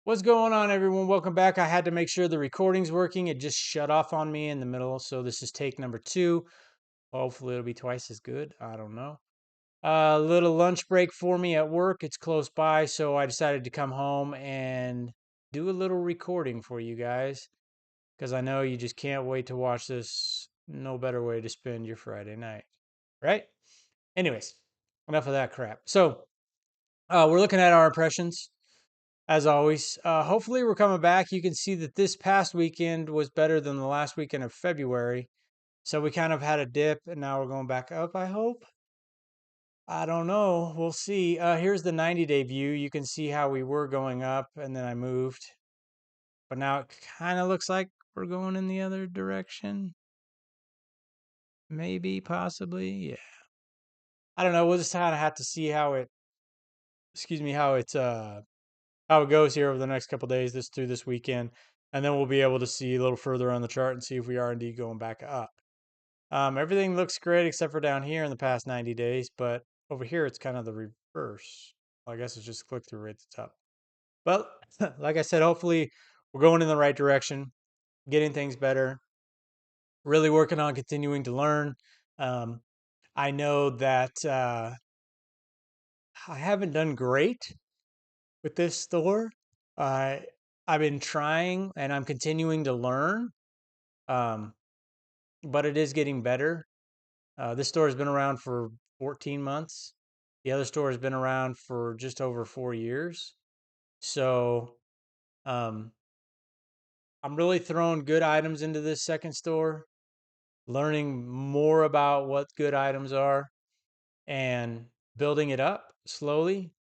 What's going on, everyone? Welcome back. I had to make sure the recording's working. It just shut off on me in the middle. So this is take number 2. Hopefully it'll be twice as good. I don't know. A little lunch break for me at work. It's close by, so I decided to come home and do a little recording for you guys because I know you just can't wait to watch this. No better way to spend your Friday night, right? Anyways, enough of that crap. So we're looking at our impressions as always. Hopefully, we're coming back. You can see that this past weekend was better than the last weekend of February. So we kind of had a dip and now we're going back up, I hope. I don't know. We'll see. Here's the 90-day view. You can see how we were going up and then I moved. But now it kind of looks like we're going in the other direction. Maybe, possibly. Yeah. I don't know. We'll just kind of have to see how it goes here over the next couple days, through this weekend, and then we'll be able to see a little further on the chart and see if we are indeed going back up. Everything looks great except for down here in the past 90 days, but over here it's kind of the reverse. Well, I guess it's just click through right at the top. Well, like I said, hopefully we're going in the right direction, getting things better, really working on continuing to learn. Um, I know that I haven't done great with this store. I I've been trying and I'm continuing to learn, um, but it is getting better. This store has been around for 14 months. The other store has been around for just over 4 years. So um, I'm really throwing good items into this second store, learning more about what good items are, and building it up slowly.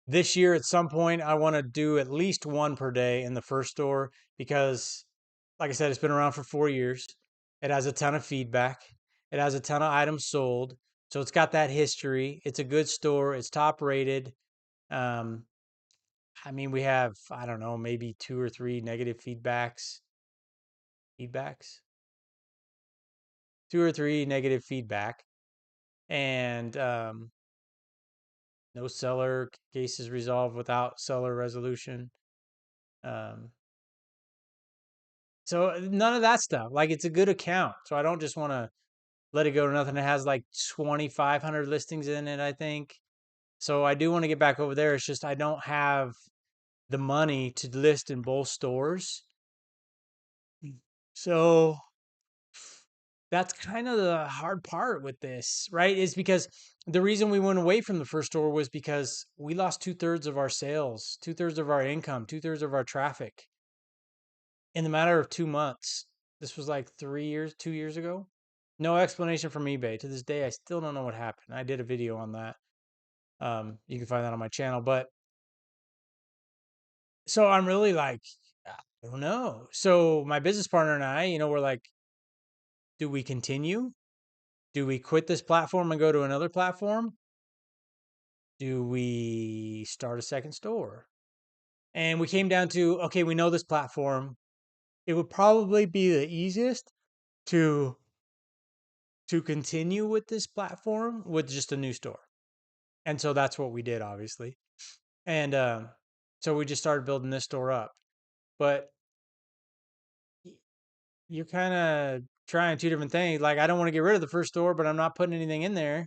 This year, at some point, I want to do at least one per day in the first store because, like I said, it's been around for 4 years. It has a ton of feedback. It has a ton of items sold. So it's got that history. It's a good store. It's top rated. Um, I mean, we have, I don't know, maybe 2 or 3 negative feedbacks, 2 or 3 negative feedback, and no seller cases resolved without seller resolution. Um, So none of that stuff. Like it's a good account. So I don't just want to let it go to nothing. It has like 2,500 listings in it, I think. So I do want to get back over there. It's just I don't have the money to list in both stores. So that's kind of the hard part with this, right? Is because the reason we went away from the first store was because we lost 2/3 of our sales, 2/3 of our income, 2/3 of our traffic in the matter of 2 months. This was like 3 years, 2 years ago. No explanation from eBay. To this day, I still don't know what happened. I did a video on that. You can find that on my channel. But so I'm really like, I don't know. So my business partner and I, we're like, do we continue? Do we quit this platform and go to another platform? Do we start a second store? And we came down to, okay, we know this platform. It would probably be the easiest to continue with this platform with just a new store. And so that's what we did, obviously. And so we just started building this store up. But you're kind of trying two different things. Like, I don't want to get rid of the first store, but I'm not putting anything in there.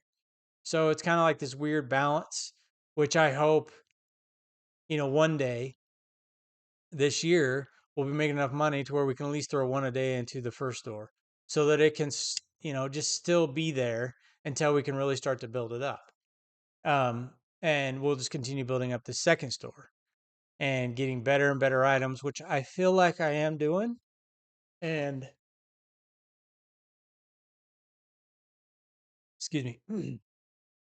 So it's kind of like this weird balance, which I hope, one day this year we'll be making enough money to where we can at least throw one a day into the first store so that it can, just still be there until we can really start to build it up. Um, and we'll just continue building up the second store and getting better and better items, which I feel like I am doing. And excuse me.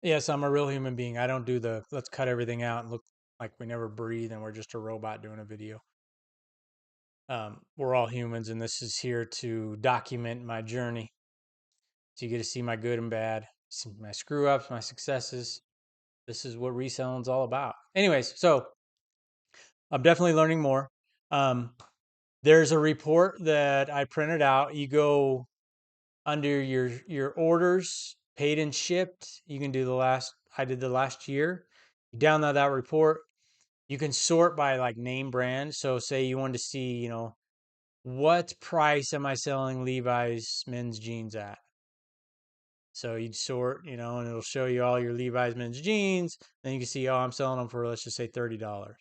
Yes, I'm a real human being. I don't do the let's cut everything out and look like we never breathe and we're just a robot doing a video. We're all humans, and this is here to document my journey. So you get to see my good and bad, see my screw ups, my successes. This is what reselling's all about. Anyways, so I'm definitely learning more. Um, there's a report that I printed out. You go under your orders, paid and shipped. You can do I did the last year. You download that report. You can sort by like name brand. So say you wanted to see, what price am I selling Levi's men's jeans at? So you'd sort, and it'll show you all your Levi's men's jeans. Then you can see, oh, I'm selling them for, let's just say $30.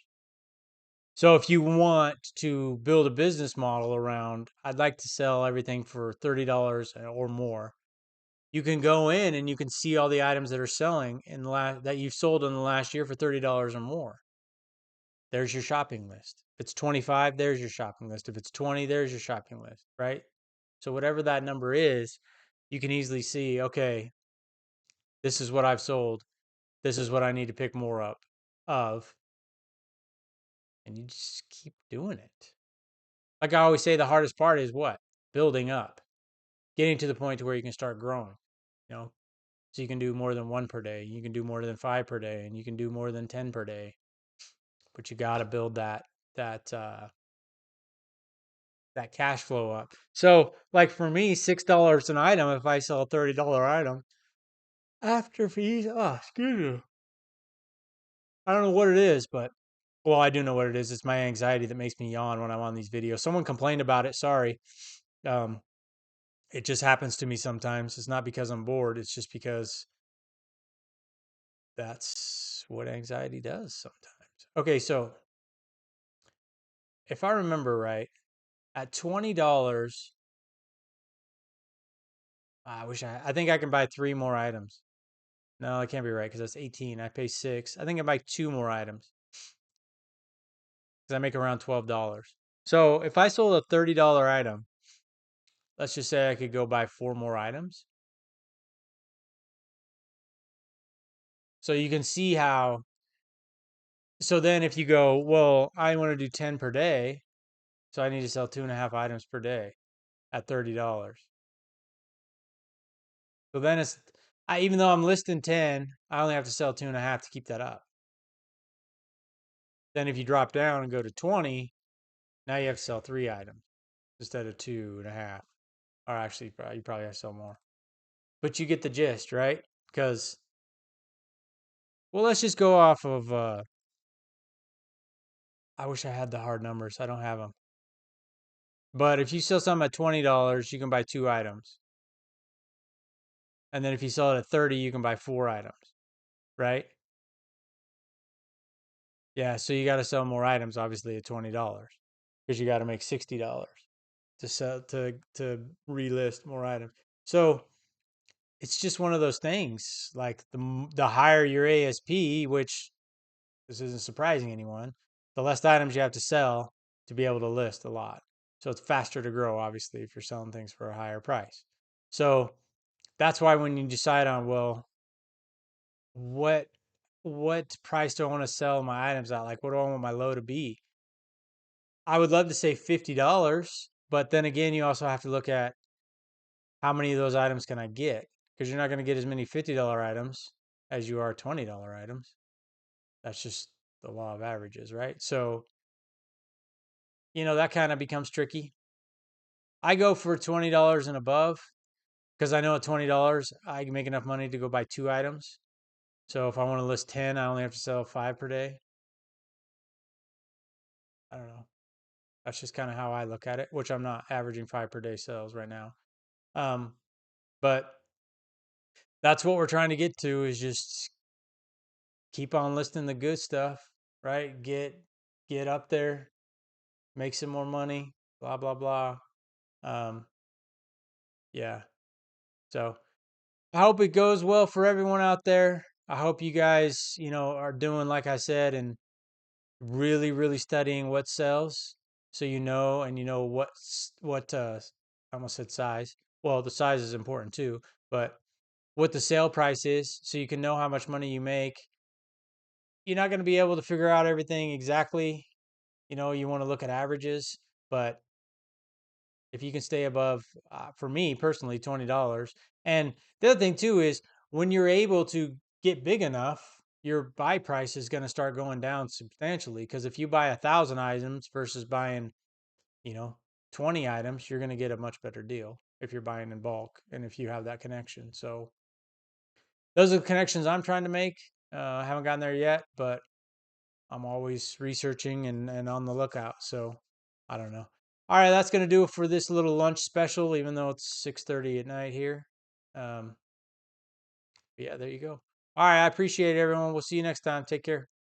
So if you want to build a business model around, I'd like to sell everything for $30 or more. You can go in and you can see all the items that are selling that you've sold in the last year for $30 or more. There's your shopping list. If it's 25, there's your shopping list. If it's 20, there's your shopping list, right? So whatever that number is, you can easily see, okay, this is what I've sold. This is what I need to pick more up of. And you just keep doing it. Like I always say, the hardest part is what? Building up, getting to the point to where you can start growing, you know? So you can do more than one per day. You can do more than five per day, and you can do more than 10 per day. But you got to build that that cash flow up. So, like for me, $6 an item. If I sell a $30 item after fees, excuse me, I don't know what it is, but well, I do know what it is. It's my anxiety that makes me yawn when I'm on these videos. Someone complained about it. Sorry. Um, it just happens to me sometimes. It's not because I'm bored. It's just because that's what anxiety does sometimes. Okay, so if I remember right, at $20, I think I can buy three more items. No, it can't be right because that's 18. I pay six. I think I buy two more items because I make around $12. So if I sold a $30 item, let's just say I could go buy four more items. So you can see how. So then if you go, well, I want to do 10 per day, so I need to sell 2.5 items per day at $30. So then even though I'm listing 10, I only have to sell 2.5 to keep that up. Then if you drop down and go to 20, now you have to sell three items instead of 2.5. Or actually, you probably have to sell more. But you get the gist, right? Because, well, let's just go off of, I wish I had the hard numbers. I don't have them. But if you sell something at $20, you can buy two items. And then if you sell it at 30, you can buy four items, right? Yeah, so you got to sell more items, obviously, at $20 because you got to make $60 to sell to relist more items. So it's just one of those things. Like the higher your ASP, which this isn't surprising anyone, the less items you have to sell to be able to list a lot. So it's faster to grow, obviously, if you're selling things for a higher price. So that's why when you decide on, well, what what price do I want to sell my items at? Like, what do I want my low to be? I would love to say $50, but then again, you also have to look at how many of those items can I get? Because you're not going to get as many $50 items as you are $20 items. That's just the law of averages, right? So, that kind of becomes tricky. I go for $20 and above because I know at $20, I can make enough money to go buy two items. So if I want to list 10, I only have to sell five per day. I don't know. That's just kind of how I look at it, which I'm not averaging five per day sales right now. But that's what we're trying to get to is just keep on listing the good stuff, right? Get up there, make some more money, blah blah blah. Um, yeah. So I hope it goes well for everyone out there. I hope you guys, are doing like I said and really, really studying what sells, so and you know I almost said size. Well, the size is important too, but what the sale price is, so you can know how much money you make. You're not going to be able to figure out everything exactly. You want to look at averages, but if you can stay above, for me personally, $20. And the other thing too is when you're able to get big enough, your buy price is going to start going down substantially. Because if you buy 1,000 items versus buying, you know, 20 items, you're going to get a much better deal if you're buying in bulk and if you have that connection. So those are the connections I'm trying to make. I haven't gotten there yet, but I'm always researching and on the lookout. So I don't know. All right, that's gonna do it for this little lunch special, even though it's 6:30 at night here. Yeah, there you go. All right, I appreciate it, everyone. We'll see you next time. Take care.